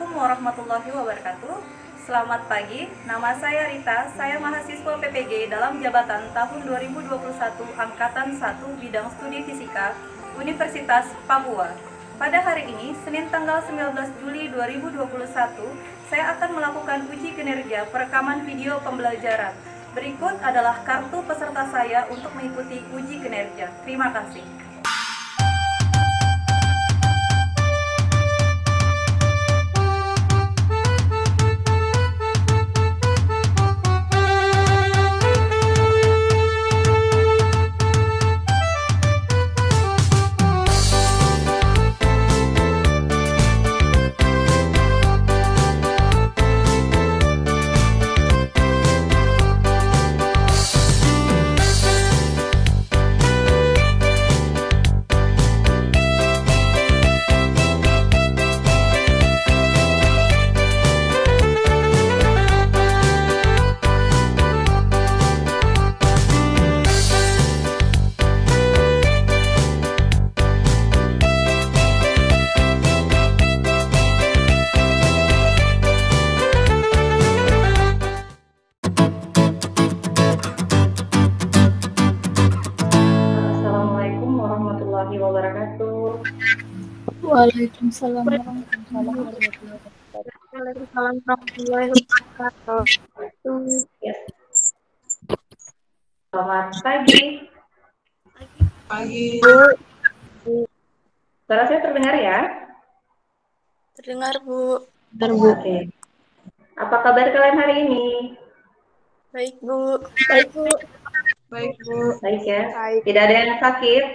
Assalamualaikum warahmatullahi wabarakatuh. Selamat pagi, nama saya Rita, saya mahasiswa PPG dalam jabatan tahun 2021 Angkatan 1 Bidang Studi Fisika Universitas Papua. Pada hari ini, Senin tanggal 19 Juli 2021, saya akan melakukan uji kinerja perekaman video pembelajaran. Berikut adalah kartu peserta saya untuk mengikuti uji kinerja. Terima kasih. Warahmatullahi wabarakatuh. Waalaikumsalam warahmatullahi wabarakatuh. Yes. Selamat pagi. Pagi. Suara saya terdengar ya? Terdengar, Bu. Oke. Apa kabar kalian hari ini? Baik, Bu. Baik, Bu. Baik, Bu. Baik ya? Baik. Tidak ada yang sakit?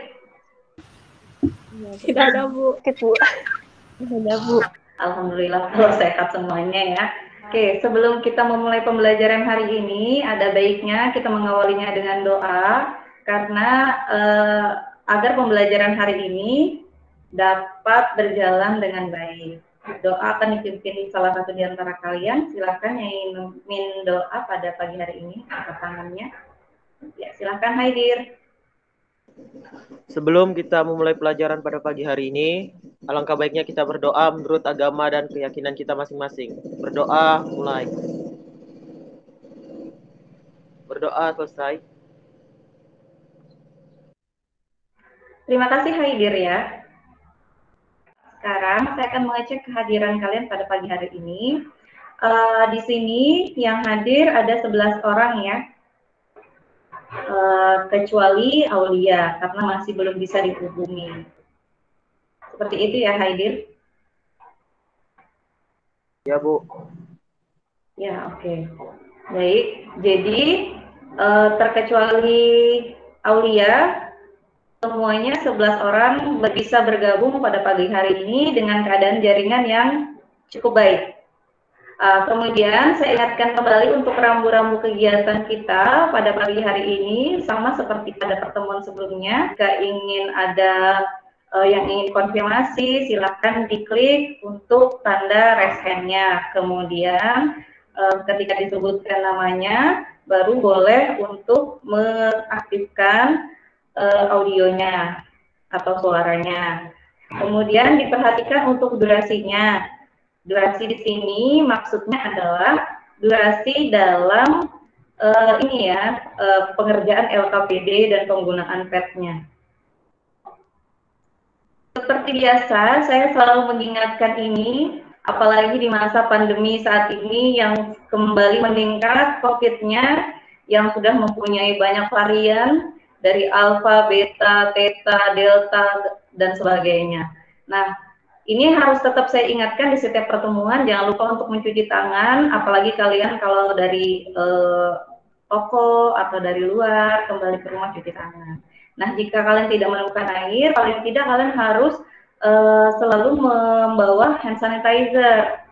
Tidak ada, Bu. Sakit, Bu. Tidak ada, Bu. Alhamdulillah kalau sehat semuanya ya. Oke, sebelum kita memulai pembelajaran hari ini, ada baiknya kita mengawalinya dengan doa, karena agar pembelajaran hari ini dapat berjalan dengan baik. Doa akan dipimpin salah satu di antara kalian. Silakan yang ingin doa pada pagi hari ini, angkat tangannya. Ya, silakan Haidir. Sebelum kita memulai pelajaran pada pagi hari ini, alangkah baiknya kita berdoa menurut agama dan keyakinan kita masing-masing. Berdoa, mulai. Berdoa, selesai. Terima kasih Haidir ya. Sekarang saya akan mengecek kehadiran kalian pada pagi hari ini. Di sini yang hadir ada 11 orang ya. Kecuali Aulia karena masih belum bisa dihubungi. Seperti itu ya Haidir? Ya, Bu. Ya, oke. Baik, jadi terkecuali Aulia, semuanya 11 orang bisa bergabung pada pagi hari ini dengan keadaan jaringan yang cukup baik. Kemudian saya ingatkan kembali untuk rambu-rambu kegiatan kita pada pagi hari ini sama seperti pada pertemuan sebelumnya. Jika ingin ada yang ingin konfirmasi, silakan diklik untuk tanda raise hand-nya. Kemudian ketika disebutkan namanya, baru boleh untuk mengaktifkan audionya atau suaranya. Kemudian diperhatikan untuk durasinya. Durasi di sini maksudnya adalah durasi dalam pengerjaan LKPD dan penggunaan PET-nya. Seperti biasa, saya selalu mengingatkan ini, apalagi di masa pandemi saat ini yang kembali meningkat COVID-nya, yang sudah mempunyai banyak varian dari alfa, beta, theta, delta, dan sebagainya. Nah, ini harus tetap saya ingatkan di setiap pertemuan, jangan lupa untuk mencuci tangan, apalagi kalian kalau dari toko atau dari luar, kembali ke rumah cuci tangan. Nah, jika kalian tidak menemukan air, paling tidak kalian harus selalu membawa hand sanitizer.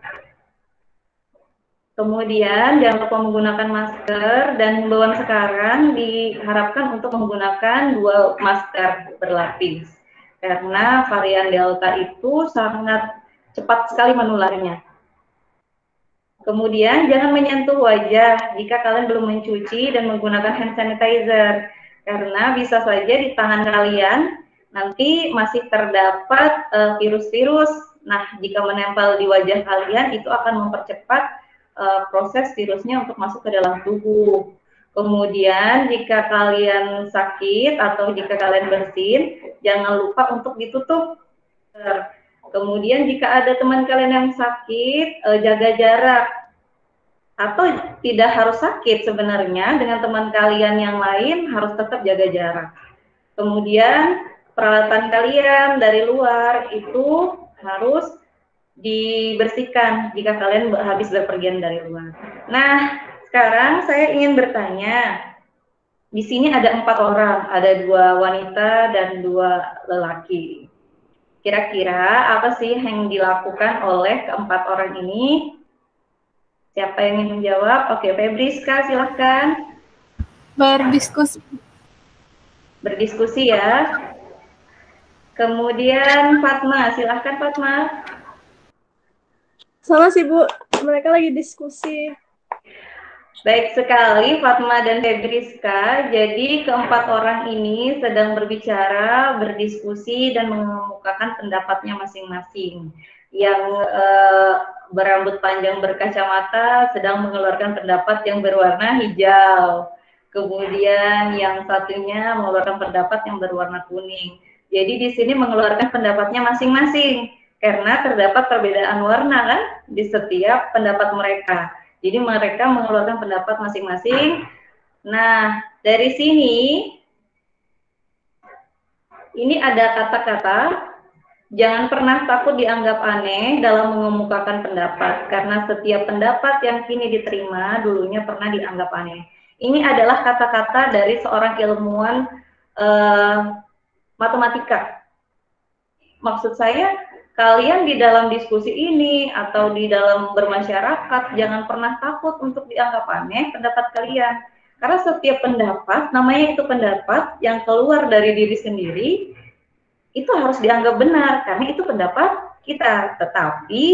Kemudian jangan lupa menggunakan masker, dan himbauan sekarang diharapkan untuk menggunakan 2 masker berlapis. Karena varian Delta itu sangat cepat sekali menularnya. Kemudian jangan menyentuh wajah jika kalian belum mencuci dan menggunakan hand sanitizer. Karena bisa saja di tangan kalian nanti masih terdapat virus-virus Nah, jika menempel di wajah kalian, itu akan mempercepat proses virusnya untuk masuk ke dalam tubuh. Kemudian jika kalian sakit atau jika kalian bersin, jangan lupa untuk ditutup. Kemudian jika ada teman kalian yang sakit, jaga jarak. Atau tidak harus sakit sebenarnya, dengan teman kalian yang lain harus tetap jaga jarak. Kemudian peralatan kalian dari luar itu harus dibersihkan jika kalian habis berpergian dari luar. Nah, sekarang saya ingin bertanya, di sini ada 4 orang, ada 2 wanita dan 2 lelaki. Kira-kira apa sih yang dilakukan oleh keempat orang ini? Siapa yang ingin menjawab? Oke, Febriska, silahkan. Berdiskusi. Berdiskusi ya. Kemudian Fatma, silahkan Fatma. Sama sih Bu, mereka lagi diskusi. Baik sekali Fatma dan Febriska. Jadi keempat orang ini sedang berbicara, berdiskusi dan mengemukakan pendapatnya masing-masing. Yang berambut panjang berkacamata sedang mengeluarkan pendapat yang berwarna hijau. Kemudian yang satunya mengeluarkan pendapat yang berwarna kuning. Jadi di sini mengeluarkan pendapatnya masing-masing karena terdapat perbedaan warna kan di setiap pendapat mereka. Jadi mereka mengeluarkan pendapat masing-masing. Nah, dari sini ini ada kata-kata, jangan pernah takut dianggap aneh dalam mengemukakan pendapat, karena setiap pendapat yang kini diterima dulunya pernah dianggap aneh. Ini adalah kata-kata dari seorang ilmuwan matematika. Maksud saya, kalian di dalam diskusi ini atau di dalam bermasyarakat jangan pernah takut untuk dianggap aneh pendapat kalian. Karena setiap pendapat, namanya itu pendapat yang keluar dari diri sendiri, itu harus dianggap benar karena itu pendapat kita. Tetapi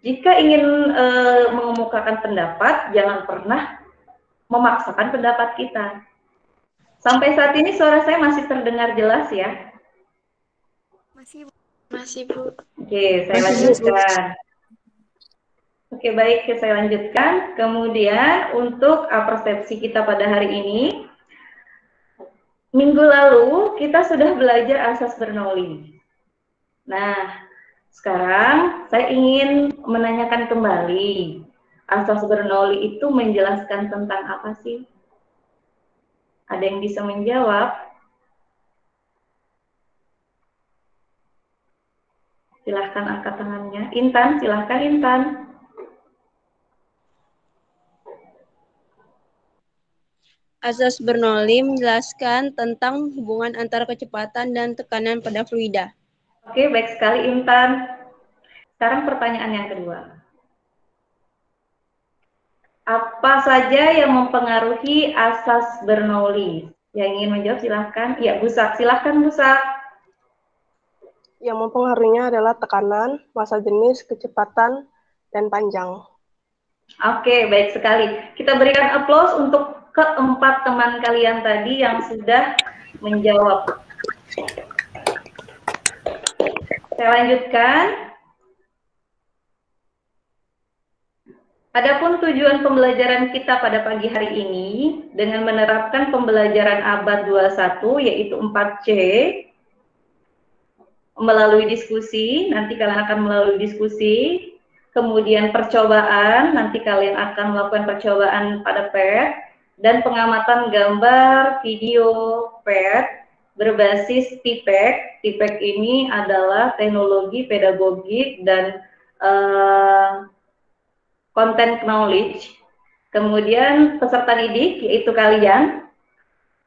jika ingin mengemukakan pendapat, jangan pernah memaksakan pendapat kita. Sampai saat ini suara saya masih terdengar jelas ya? Masih Bu. Oke, saya lanjutkan. Oke, baik, saya lanjutkan. Kemudian untuk persepsi kita pada hari ini, minggu lalu kita sudah belajar asas Bernoulli. Nah, sekarang saya ingin menanyakan kembali, asas Bernoulli itu menjelaskan tentang apa sih? Ada yang bisa menjawab? Silahkan angkat tangannya. Intan, silahkan Intan. Asas Bernoulli menjelaskan tentang hubungan antara kecepatan dan tekanan pada fluida. Oke, baik sekali Intan. Sekarang pertanyaan yang kedua. Apa saja yang mempengaruhi asas Bernoulli? Yang ingin menjawab silahkan. Ya, Busak. Silahkan Busak. Yang mempengaruhinya adalah tekanan, massa jenis, kecepatan, dan panjang. Oke, baik sekali. Kita berikan aplaus untuk keempat teman kalian tadi yang sudah menjawab. Saya lanjutkan. Adapun tujuan pembelajaran kita pada pagi hari ini dengan menerapkan pembelajaran abad 21 yaitu 4C melalui diskusi, nanti kalian akan melalui diskusi, kemudian percobaan, nanti kalian akan melakukan percobaan pada PET, dan pengamatan gambar, video, PET, berbasis TPEC. TPEC ini adalah teknologi pedagogik dan content knowledge. Kemudian peserta didik, yaitu kalian,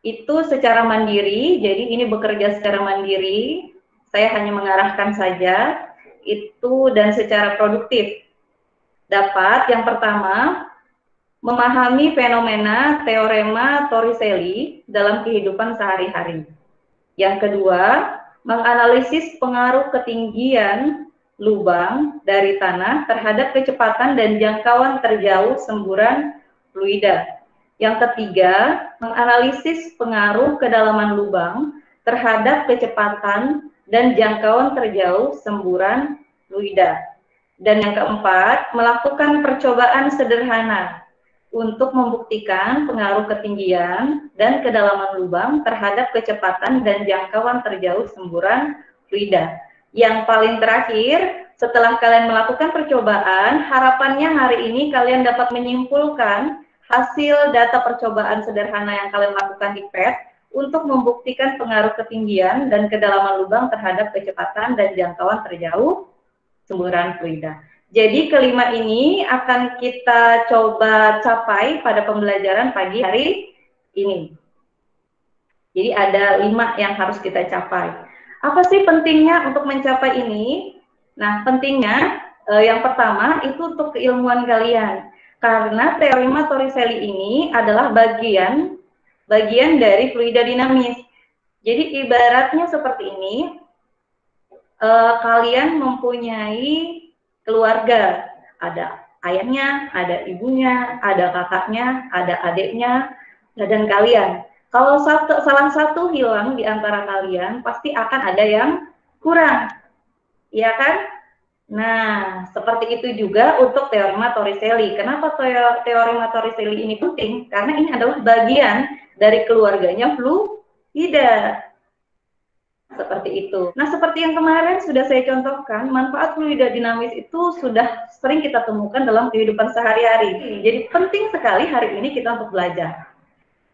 itu secara mandiri, jadi ini bekerja secara mandiri, saya hanya mengarahkan saja, itu dan secara produktif. Dapat yang pertama, memahami fenomena teorema Torricelli dalam kehidupan sehari-hari. Yang kedua, menganalisis pengaruh ketinggian lubang dari tanah terhadap kecepatan dan jangkauan terjauh semburan fluida. Yang ketiga, menganalisis pengaruh kedalaman lubang terhadap kecepatan dan jangkauan terjauh semburan fluida. Dan yang keempat, melakukan percobaan sederhana untuk membuktikan pengaruh ketinggian dan kedalaman lubang terhadap kecepatan dan jangkauan terjauh semburan fluida. Yang paling terakhir, setelah kalian melakukan percobaan, harapannya hari ini kalian dapat menyimpulkan hasil data percobaan sederhana yang kalian lakukan di PET untuk membuktikan pengaruh ketinggian dan kedalaman lubang terhadap kecepatan dan jangkauan terjauh semburan fluida. Jadi kelima ini akan kita coba capai pada pembelajaran pagi hari ini. Jadi ada 5 yang harus kita capai. Apa sih pentingnya untuk mencapai ini? Nah, pentingnya yang pertama itu untuk keilmuan kalian. Karena teorema Torricelli ini adalah bagian dari fluida dinamis. Jadi ibaratnya seperti ini, kalian mempunyai keluarga, ada ayahnya, ada ibunya, ada kakaknya, ada adiknya, dan kalian. Kalau salah satu hilang di antara kalian, pasti akan ada yang kurang, iya kan? Nah, seperti itu juga untuk teorema Torricelli. Kenapa teorema Torricelli ini penting? Karena ini adalah bagian dari keluarganya fluida. Seperti itu. Nah, seperti yang kemarin sudah saya contohkan, manfaat fluida dinamis itu sudah sering kita temukan dalam kehidupan sehari-hari. Jadi penting sekali hari ini kita untuk belajar.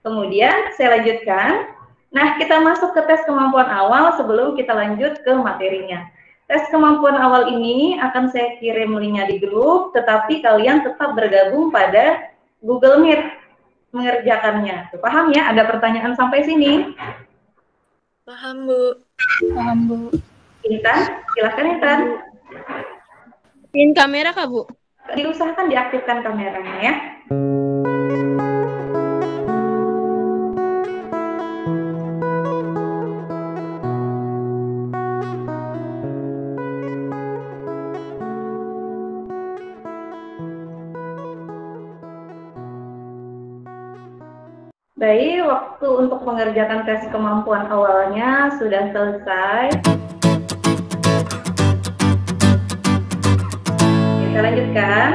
Kemudian saya lanjutkan. Nah, kita masuk ke tes kemampuan awal sebelum kita lanjut ke materinya. Tes kemampuan awal ini akan saya kirim linknya di grup, tetapi kalian tetap bergabung pada Google Meet mengerjakannya. Paham ya? Ada pertanyaan sampai sini? Paham, Bu. Paham, Bu. Intan, silakan Intan. Pin kamera, Kak, Bu? Diusahakan diaktifkan kameranya ya. Baik, waktu untuk mengerjakan tes kemampuan awalnya sudah selesai. Kita lanjutkan.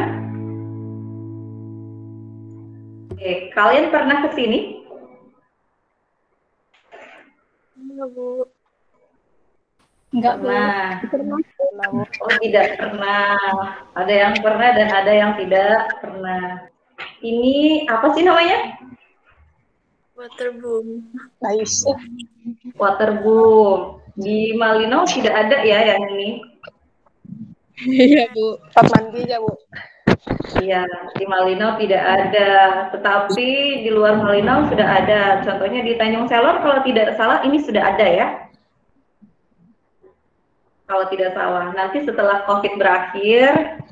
Oke, kalian pernah ke sini? Enggak, Bu. Enggak, Pernah. Oh, tidak pernah. Ada yang pernah dan ada yang tidak pernah. Ini apa sih namanya? Waterboom. Nice. Waterboom. Di Malino tidak ada ya yang ini? Iya, Bu. Tempat mandi aja, Bu. Iya, di Malino tidak ada. Tetapi di luar Malino sudah ada. Contohnya di Tanjung Selor kalau tidak salah ini sudah ada ya. Kalau tidak salah. Nanti setelah COVID berakhir,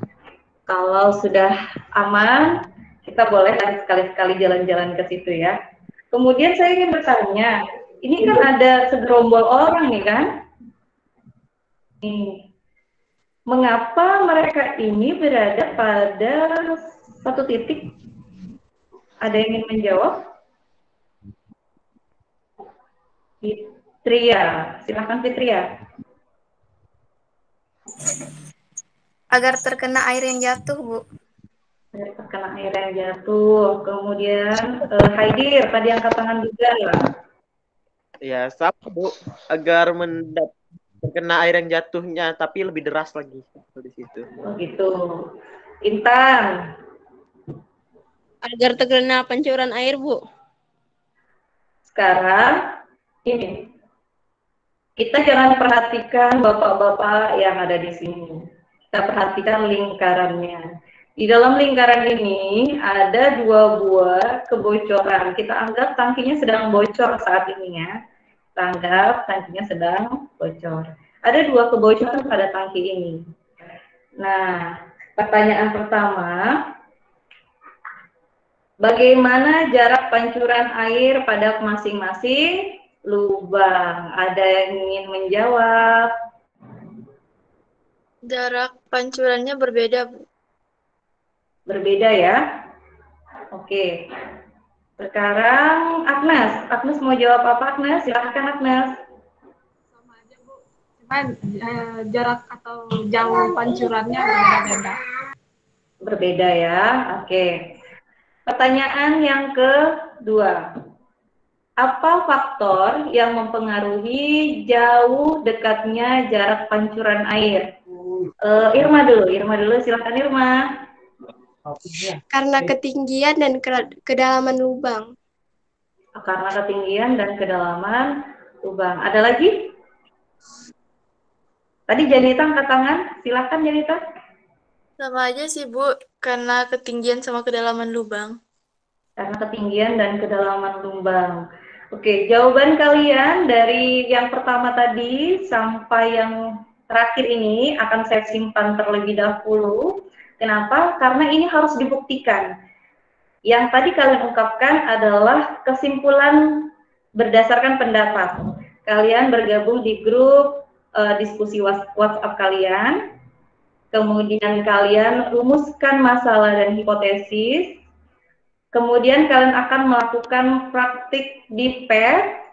kalau sudah aman, kita boleh sekali-sekali jalan-jalan ke situ ya. Kemudian saya ingin bertanya, ini kan ada segerombol orang nih kan? Mengapa mereka ini berada pada satu titik? Ada yang ingin menjawab? Fitria, silahkan Fitria. Agar terkena air yang jatuh, Bu. Terkena air yang jatuh. Kemudian Haidir, tadi angkat tangan juga ya? Ya, sama Bu, agar terkena air yang jatuhnya, tapi lebih deras lagi di situ. Oh gitu. Intan. Agar terkena pancuran air, Bu. Sekarang ini kita jangan perhatikan bapak-bapak yang ada di sini. Kita perhatikan lingkarannya. Di dalam lingkaran ini ada 2 buah kebocoran. Kita anggap tangkinya sedang bocor saat ini ya. Kita anggap tangkinya sedang bocor. Ada 2 kebocoran pada tangki ini. Nah, pertanyaan pertama, bagaimana jarak pancuran air pada masing-masing lubang? Ada yang ingin menjawab? Jarak pancurannya berbeda, Bu. Berbeda ya? Oke. Sekarang Agnes. Agnes mau jawab apa, Agnes? Silahkan Agnes. Sama aja, Bu. kan jarak atau jauh pancurannya berbeda-beda. Berbeda ya. Oke. Pertanyaan yang kedua. Apa faktor yang mempengaruhi jauh dekatnya jarak pancuran air? Irma dulu, silakan Irma. Karena ketinggian dan kedalaman lubang. Karena ketinggian dan kedalaman lubang. Ada lagi? Tadi Janita angkat tangan, silakan Janita. Sama aja sih Bu, karena ketinggian sama kedalaman lubang. Karena ketinggian dan kedalaman lubang. Oke, jawaban kalian dari yang pertama tadi sampai yang terakhir ini akan saya simpan terlebih dahulu. Kenapa? Karena ini harus dibuktikan. Yang tadi kalian ungkapkan adalah kesimpulan berdasarkan pendapat. Kalian bergabung di grup diskusi WhatsApp kalian, kemudian kalian rumuskan masalah dan hipotesis, kemudian kalian akan melakukan praktik di PET.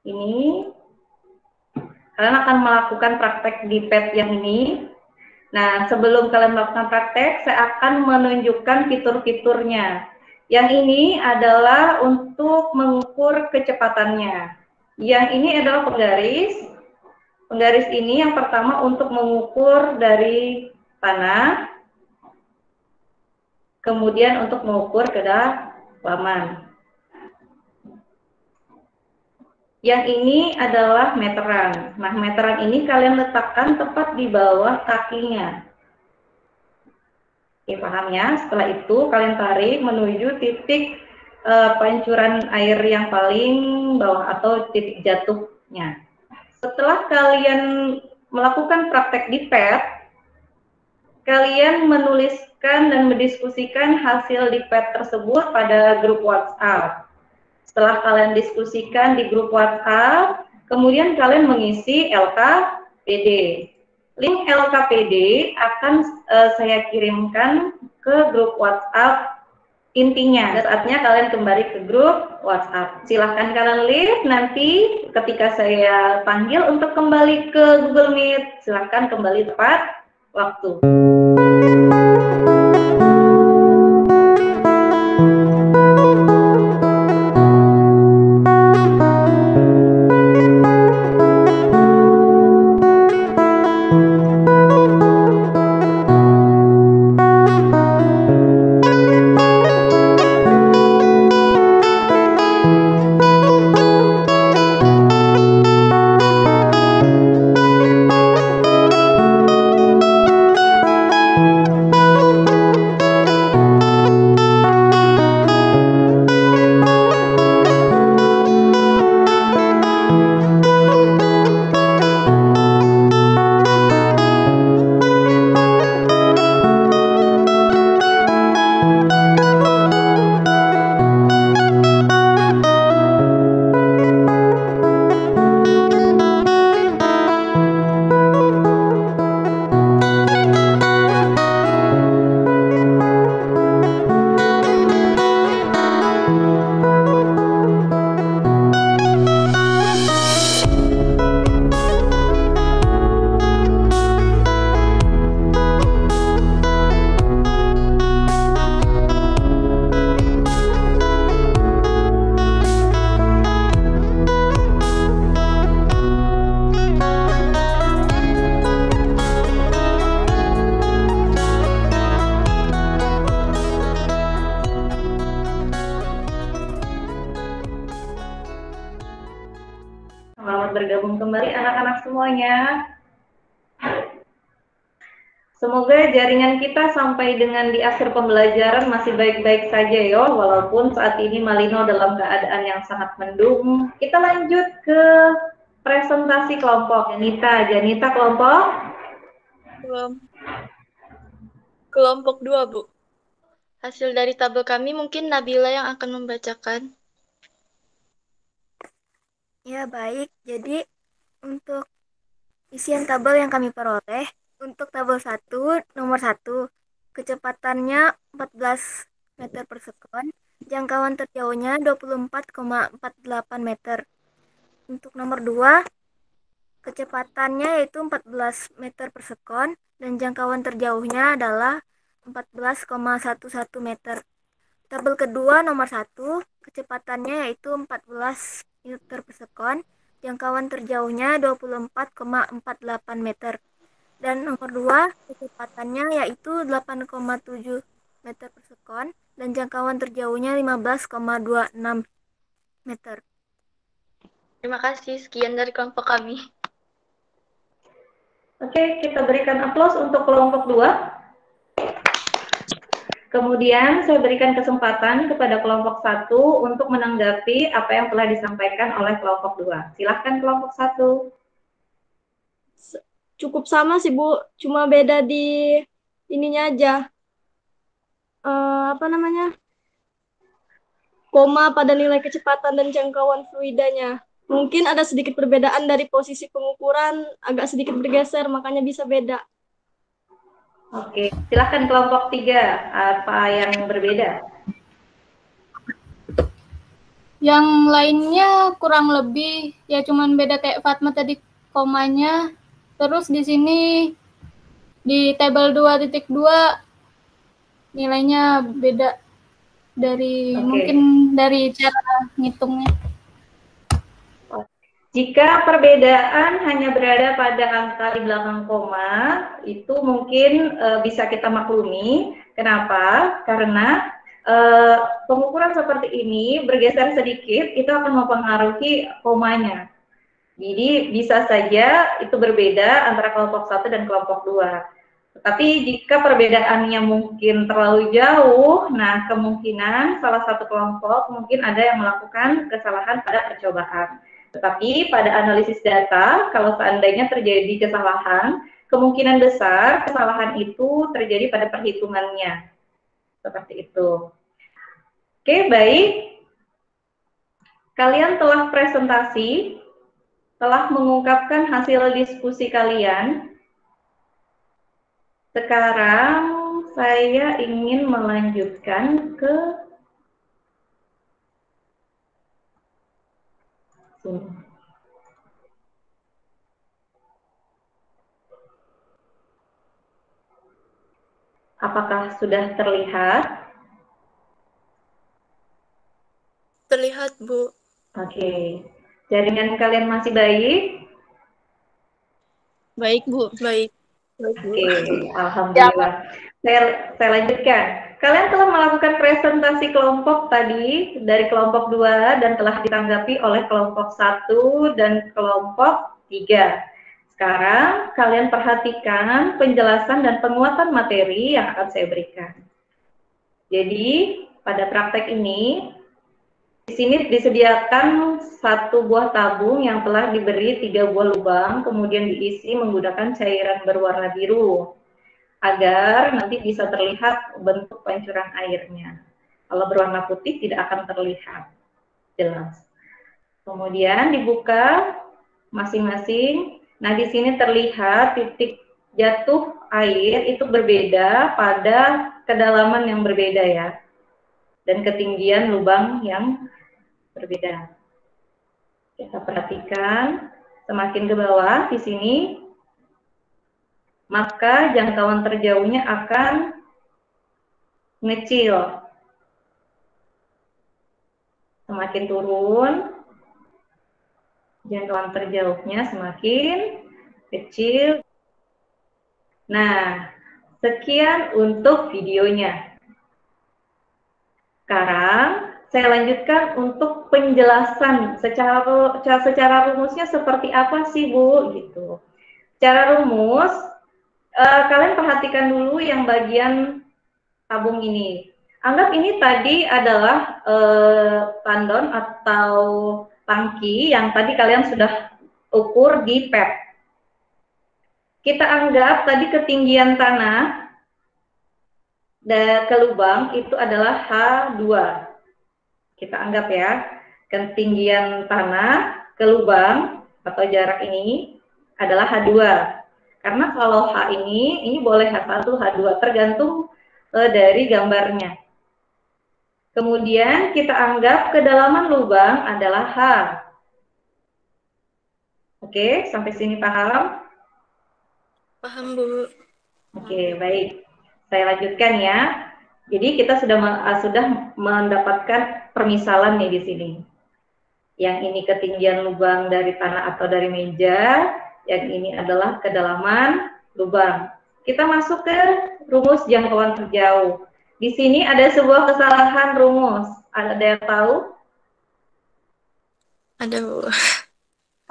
Ini, kalian akan melakukan praktek di PET yang ini. Nah, sebelum kalian melakukan praktek, saya akan menunjukkan fitur-fiturnya. Yang ini adalah untuk mengukur kecepatannya. Yang ini adalah penggaris. Penggaris ini yang pertama untuk mengukur dari tanah, kemudian untuk mengukur kedalaman. Yang ini adalah meteran. Nah, meteran ini kalian letakkan tepat di bawah kakinya. Oke, paham ya? Setelah itu kalian tarik menuju titik pancuran air yang paling bawah atau titik jatuhnya. Setelah kalian melakukan praktek di PET, kalian menuliskan dan mendiskusikan hasil di PET tersebut pada grup WhatsApp. Setelah kalian diskusikan di grup WhatsApp, kemudian kalian mengisi LKPD. Link LKPD akan saya kirimkan ke grup WhatsApp intinya. Saatnya kalian kembali ke grup WhatsApp. Silahkan kalian lihat nanti ketika saya panggil untuk kembali ke Google Meet. Silahkan kembali tepat waktu. Selamat bergabung kembali anak-anak semuanya. Semoga jaringan kita sampai dengan di akhir pembelajaran masih baik-baik saja ya, walaupun saat ini Malino dalam keadaan yang sangat mendung. Kita lanjut ke presentasi kelompok. Janita kelompok? Kelompok 2, Bu. Hasil dari tabel kami mungkin Nabila yang akan membacakan. Ya, baik. Jadi, untuk isian tabel yang kami peroleh, untuk tabel 1, nomor 1, kecepatannya 14 meter per sekon, jangkauan terjauhnya 24,48 meter. Untuk nomor 2, Kecepatannya yaitu 14 meter per sekon dan jangkauan terjauhnya adalah 14,11 meter. Tabel kedua nomor 1, kecepatannya yaitu 14 meter per sekon, jangkauan terjauhnya 24,48 meter. Dan nomor 2, kecepatannya yaitu 8,7 meter per sekon dan jangkauan terjauhnya 15,26 meter. Terima kasih, sekian dari kelompok kami. Oke, kita berikan aplaus untuk kelompok 2. Kemudian saya berikan kesempatan kepada kelompok 1 untuk menanggapi apa yang telah disampaikan oleh kelompok 2. Silahkan kelompok 1. Cukup sama sih Bu, cuma beda di ininya aja. Apa namanya? Koma pada nilai kecepatan dan jangkauan fluidanya. Mungkin ada sedikit perbedaan dari posisi pengukuran, agak sedikit bergeser, makanya bisa beda. Oke, silahkan kelompok 3. Apa yang berbeda? Yang lainnya kurang lebih ya cuman beda kayak Fatma tadi komanya. Terus di sini di tabel 2.2 nilainya beda dari mungkin dari cara ngitungnya. Jika perbedaan hanya berada pada angka di belakang koma, itu mungkin bisa kita maklumi. Kenapa? Karena pengukuran seperti ini bergeser sedikit, itu akan mempengaruhi komanya. Jadi bisa saja itu berbeda antara kelompok 1 dan kelompok 2. Tetapi jika perbedaannya mungkin terlalu jauh, nah kemungkinan salah satu kelompok mungkin ada yang melakukan kesalahan pada percobaan. Tetapi pada analisis data, kalau seandainya terjadi kesalahan, kemungkinan besar kesalahan itu terjadi pada perhitungannya. Seperti itu. Oke, baik. Kalian telah presentasi, telah mengungkapkan hasil diskusi kalian. Sekarang saya ingin melanjutkan ke sini. Apakah sudah terlihat? Terlihat, Bu. Oke. Jaringan kalian masih baik? Baik, Bu. Baik. Oke, alhamdulillah. Saya lanjutkan. Kalian telah melakukan presentasi kelompok tadi dari kelompok 2 dan telah ditanggapi oleh kelompok 1 dan kelompok 3. Sekarang kalian perhatikan penjelasan dan penguatan materi yang akan saya berikan. Jadi, pada praktek ini di sini disediakan satu buah tabung yang telah diberi 3 buah lubang, kemudian diisi menggunakan cairan berwarna biru, agar nanti bisa terlihat bentuk pancuran airnya. Kalau berwarna putih tidak akan terlihat jelas. Kemudian dibuka masing-masing. Nah, di sini terlihat titik jatuh air itu berbeda pada kedalaman yang berbeda ya, dan ketinggian lubang yang berbeda. Kita perhatikan semakin ke bawah di sini, maka jangkauan terjauhnya akan mengecil. Semakin turun, jangkauan terjauhnya semakin kecil. Nah, sekian untuk videonya. Sekarang saya lanjutkan untuk penjelasan secara rumusnya seperti apa sih Bu gitu. Secara rumus kalian perhatikan dulu yang bagian tabung ini. Anggap ini tadi adalah tandon atau tangki yang tadi kalian sudah ukur di PET. Kita anggap tadi ketinggian tanah ke lubang itu adalah H2. Kita anggap ya, ketinggian tanah ke lubang atau jarak ini adalah H2. Karena kalau H ini boleh H1, H2, tergantung dari gambarnya. Kemudian kita anggap kedalaman lubang adalah H. Oke, sampai sini paham? Paham, Bu. Oke, baik. Saya lanjutkan ya. Jadi kita sudah mendapatkan permisalan nih di sini. Yang ini ketinggian lubang dari tanah atau dari meja, yang ini adalah kedalaman lubang. Kita masuk ke rumus jangkauan terjauh. Di sini ada sebuah kesalahan rumus. Ada yang tahu? Ada, Bu.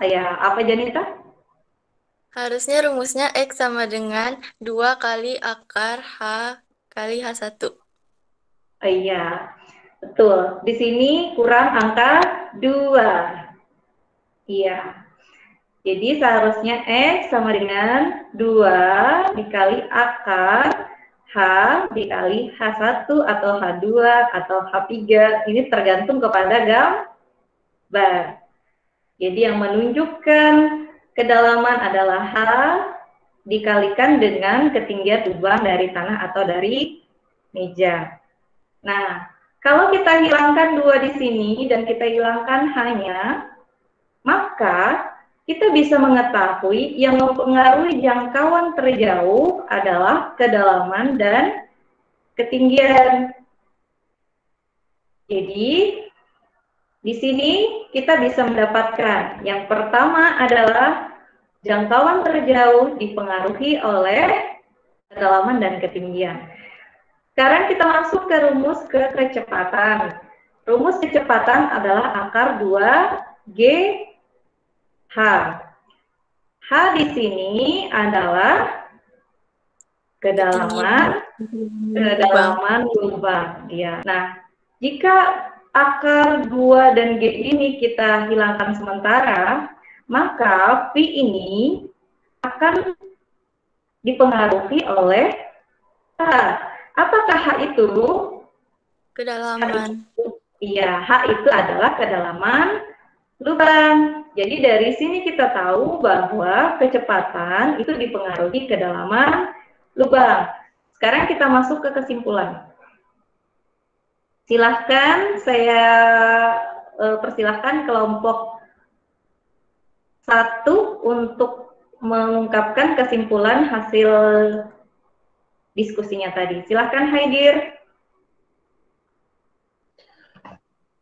Ya, apa Janita? Harusnya rumusnya X sama dengan 2 kali akar H kali H1. Iya, betul. Di sini kurang angka 2. Iya. Jadi seharusnya X sama dengan 2 dikali akar H dikali H1 atau H2 atau H3. Ini tergantung kepada gambar. Jadi yang menunjukkan kedalaman adalah H dikalikan dengan ketinggian lubang dari tanah atau dari meja. Nah, kalau kita hilangkan 2 di sini dan kita hilangkan H-nya, maka kita bisa mengetahui yang mempengaruhi jangkauan terjauh adalah kedalaman dan ketinggian. Jadi, di sini kita bisa mendapatkan yang pertama adalah jangkauan terjauh dipengaruhi oleh kedalaman dan ketinggian. Sekarang kita masuk ke rumus kecepatan. Rumus kecepatan adalah akar 2G H. H di sini adalah kedalaman lubang. Ya. Nah, jika akar 2 dan G ini kita hilangkan sementara, maka Pi ini akan dipengaruhi oleh H. Apakah H itu? Kedalaman. Iya, H itu adalah kedalaman lubang. Jadi dari sini kita tahu bahwa kecepatan itu dipengaruhi kedalaman lubang. Sekarang kita masuk ke kesimpulan. Silahkan saya persilahkan kelompok 1 untuk mengungkapkan kesimpulan hasil diskusinya tadi. Silahkan Haidir.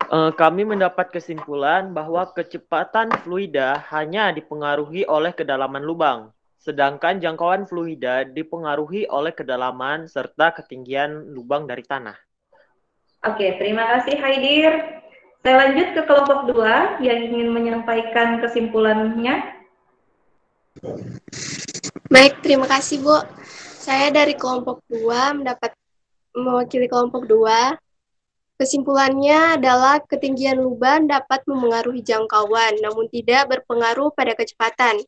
Kami mendapat kesimpulan bahwa kecepatan fluida hanya dipengaruhi oleh kedalaman lubang, sedangkan jangkauan fluida dipengaruhi oleh kedalaman serta ketinggian lubang dari tanah. Oke, terima kasih Haidir. Saya lanjut ke kelompok 2 yang ingin menyampaikan kesimpulannya. Baik, terima kasih Bu. Saya dari kelompok 2 mewakili kelompok 2. Kesimpulannya adalah ketinggian lubang dapat memengaruhi jangkauan, namun tidak berpengaruh pada kecepatan.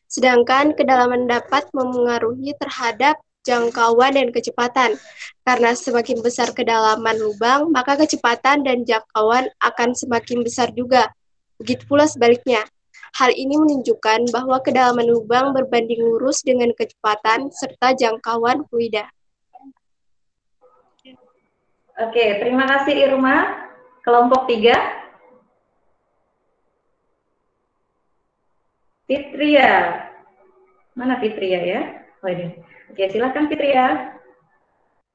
Sedangkan kedalaman dapat memengaruhi terhadap jangkauan dan kecepatan. Karena semakin besar kedalaman lubang, maka kecepatan dan jangkauan akan semakin besar juga. Begitu pula sebaliknya. Hal ini menunjukkan bahwa kedalaman lubang berbanding lurus dengan kecepatan serta jangkauan fluida. Oke, terima kasih Irma. Kelompok 3. Fitria. Mana Fitria ya? Oh ini. Oke, silakan Fitria.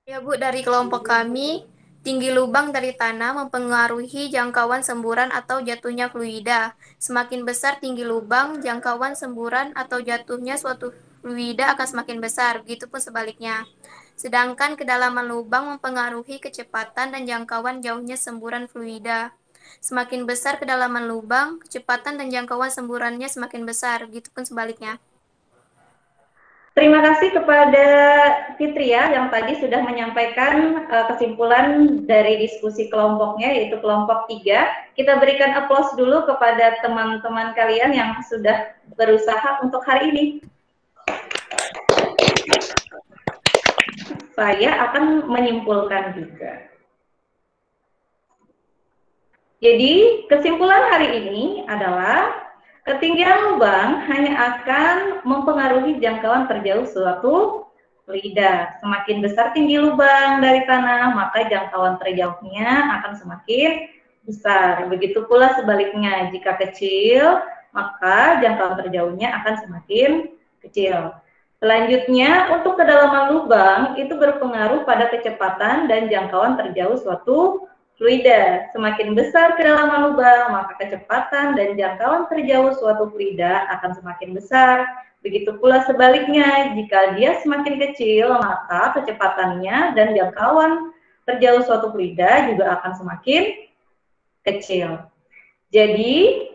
Ya Bu, dari kelompok kami, tinggi lubang dari tanah mempengaruhi jangkauan semburan atau jatuhnya fluida. Semakin besar tinggi lubang, jangkauan semburan atau jatuhnya suatu fluida akan semakin besar, begitupun sebaliknya. Sedangkan kedalaman lubang mempengaruhi kecepatan dan jangkauan jauhnya semburan fluida. Semakin besar kedalaman lubang, kecepatan dan jangkauan semburannya semakin besar, begitupun sebaliknya. Terima kasih kepada Fitria yang tadi sudah menyampaikan kesimpulan dari diskusi kelompoknya, yaitu kelompok 3. Kita berikan aplaus dulu kepada teman-teman kalian yang sudah berusaha untuk hari ini. Saya akan menyimpulkan juga. Jadi, kesimpulan hari ini adalah ketinggian lubang hanya akan mempengaruhi jangkauan terjauh suatu fluida. Semakin besar tinggi lubang dari tanah, maka jangkauan terjauhnya akan semakin besar. Begitu pula sebaliknya, jika kecil maka jangkauan terjauhnya akan semakin kecil. Selanjutnya, untuk kedalaman lubang itu berpengaruh pada kecepatan dan jangkauan terjauh suatu fluida. Semakin besar kedalaman lubang, maka kecepatan dan jangkauan terjauh suatu fluida akan semakin besar. Begitu pula sebaliknya, jika dia semakin kecil, maka kecepatannya dan jangkauan terjauh suatu fluida juga akan semakin kecil. Jadi,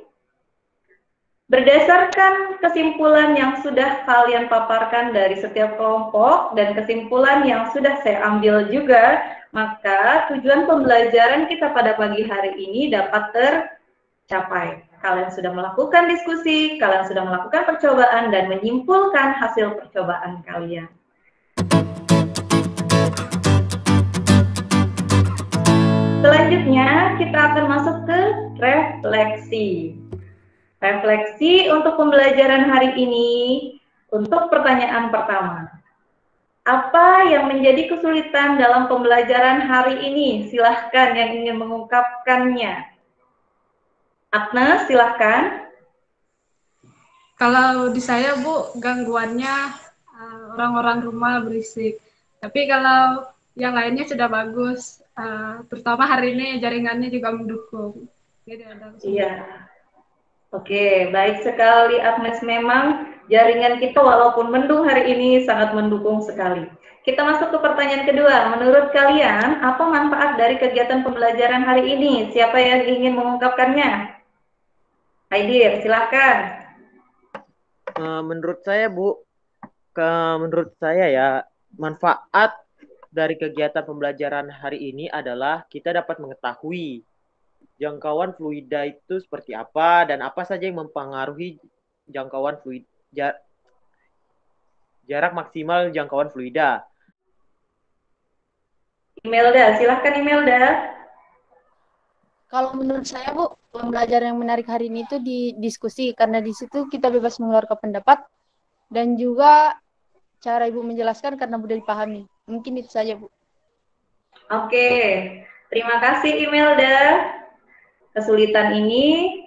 berdasarkan kesimpulan yang sudah kalian paparkan dari setiap kelompok dan kesimpulan yang sudah saya ambil juga, maka tujuan pembelajaran kita pada pagi hari ini dapat tercapai. Kalian sudah melakukan diskusi, kalian sudah melakukan percobaan dan menyimpulkan hasil percobaan kalian. Selanjutnya, kita akan masuk ke refleksi. Refleksi untuk pembelajaran hari ini, untuk pertanyaan pertama. Apa yang menjadi kesulitan dalam pembelajaran hari ini? Silahkan yang ingin mengungkapkannya. Agnes, silahkan. Kalau di saya, Bu, gangguannya orang-orang rumah berisik. Tapi kalau yang lainnya sudah bagus, terutama hari ini jaringannya juga mendukung. Jadi ada iya. Oke, baik sekali Agnes. Memang jaringan kita walaupun mendung hari ini sangat mendukung sekali. Kita masuk ke pertanyaan kedua. Menurut kalian, apa manfaat dari kegiatan pembelajaran hari ini? Siapa yang ingin mengungkapkannya? Haidir, silakan. Menurut saya, Bu, menurut saya ya, manfaat dari kegiatan pembelajaran hari ini adalah kita dapat mengetahui jangkauan fluida itu seperti apa dan apa saja yang mempengaruhi jangkauan fluida, jarak maksimal jangkauan fluida. Imelda, silahkan Imelda. Kalau menurut saya, Bu, pembelajaran yang menarik hari ini itu di diskusi, karena di situ kita bebas mengeluarkan pendapat dan juga cara Ibu menjelaskan karena mudah dipahami. Mungkin itu saja, Bu. Oke, terima kasih Imelda. Kesulitan ini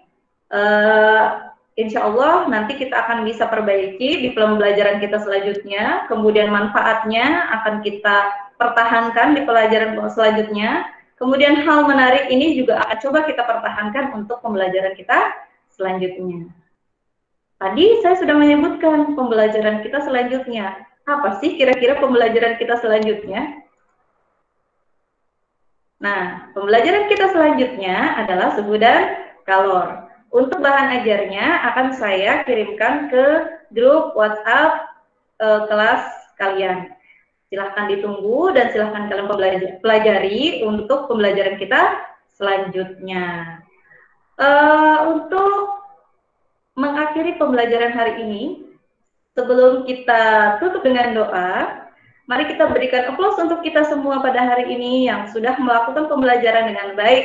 insya Allah nanti kita akan bisa perbaiki di pembelajaran kita selanjutnya, kemudian manfaatnya akan kita pertahankan di pelajaran selanjutnya, kemudian hal menarik ini juga akan coba kita pertahankan untuk pembelajaran kita selanjutnya. Tadi saya sudah menyebutkan pembelajaran kita selanjutnya. Apa sih kira-kira pembelajaran kita selanjutnya? Nah, pembelajaran kita selanjutnya adalah suhu dan kalor. Untuk bahan ajarnya akan saya kirimkan ke grup WhatsApp kelas kalian. Silahkan ditunggu dan silahkan kalian pelajari untuk pembelajaran kita selanjutnya. Untuk mengakhiri pembelajaran hari ini, sebelum kita tutup dengan doa, mari kita berikan aplaus untuk kita semua pada hari ini yang sudah melakukan pembelajaran dengan baik.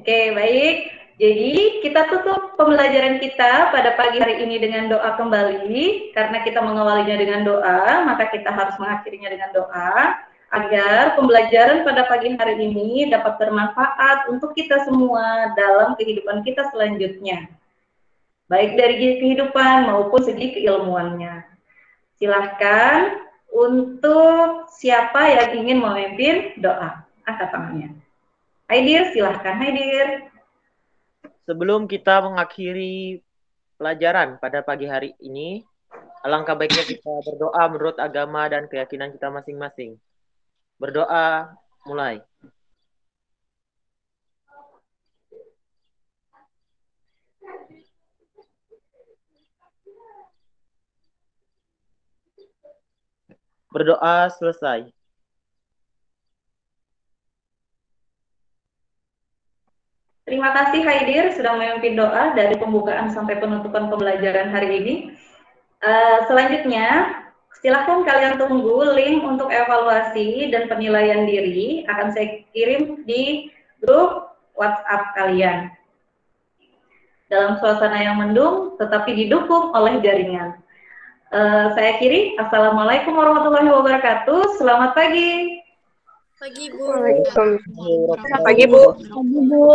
Oke, baik. Jadi kita tutup pembelajaran kita pada pagi hari ini dengan doa kembali. Karena kita mengawalinya dengan doa, maka kita harus mengakhirinya dengan doa. Agar pembelajaran pada pagi hari ini dapat bermanfaat untuk kita semua dalam kehidupan kita selanjutnya. Baik dari kehidupan maupun segi keilmuannya. Silahkan untuk siapa yang ingin memimpin doa. Angkat tangannya. Haidir, silahkan Haidir. Sebelum kita mengakhiri pelajaran pada pagi hari ini, alangkah baiknya kita berdoa menurut agama dan keyakinan kita masing-masing. Berdoa, mulai. Berdoa, selesai. Terima kasih Haidir sudah memimpin doa dari pembukaan sampai penutupan pembelajaran hari ini. Selanjutnya, silahkan kalian tunggu link untuk evaluasi dan penilaian diri akan saya kirim di grup WhatsApp kalian. Dalam suasana yang mendung, tetapi didukung oleh jaringan. Saya akhiri. Assalamualaikum warahmatullahi wabarakatuh. Selamat pagi. Pagi, Bu. Waalaikumsalam. Pagi, Bu. Pagi, Bu.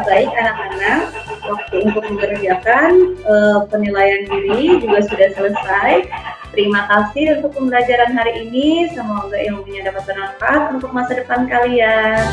Baik anak-anak, waktu untuk mengerjakan penilaian diri juga sudah selesai. Terima kasih untuk pembelajaran hari ini. Semoga ilmunya dapat bermanfaat untuk masa depan kalian.